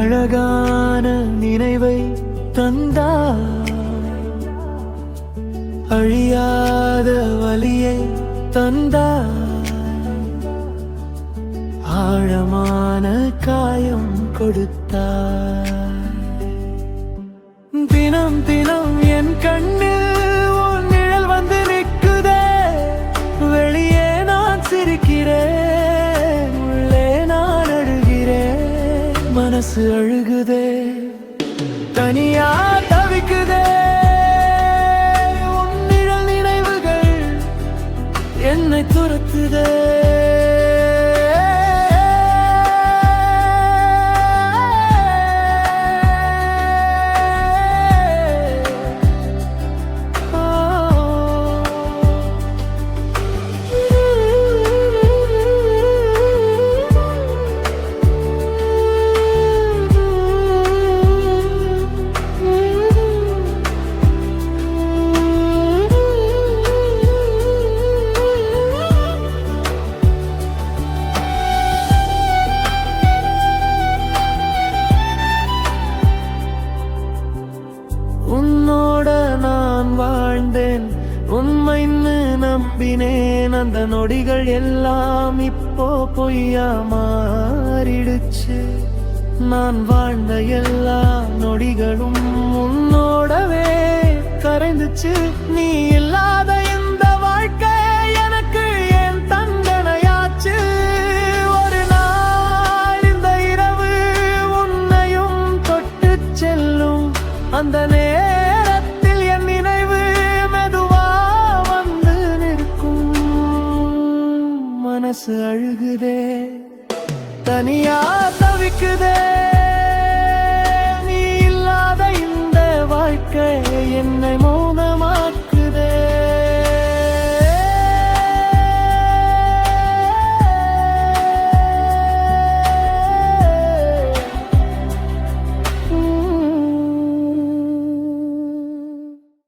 அழகான நினைவை தந்தாய், அழியாத வலியை தந்தாய், ஆழமான காயம் கொடுத்தாய். தினம் தினம் என் கண்ணில் உன் நிழல் வந்து நிற்குதே, வெளியே நான் சிரிக்கிறேன், உள்ளே நான் அழுகிறேன். மனசு அழுகுதே, தனியா தவிக்குதே, உன் நிழல் நினைவுகள் என்னை துரத்துதே. உன்னோட நான் வாழ்ந்தேன், உண்மைன்னு நம்பினேன். அந்த நொடிகள் எல்லாம் இப்போ பொய்யா மாறிடுச்சு. நான் வாழ்ந்த எல்லா நொடிகளும் உன்னோடவே கரைந்துச்சு. நீ இல்லாத இந்த வாழ்க்கை எனக்கு ஏன் தண்டனையாச்சு? ஒரு நாள் இந்த இரவு உன்னையும் தொட்டு செல்லும். அந்த நேரத்தில் என் நினைவு மெதுவா வந்து நிற்கும். மனசு அழுகுதே, தனியா தவிக்குதே.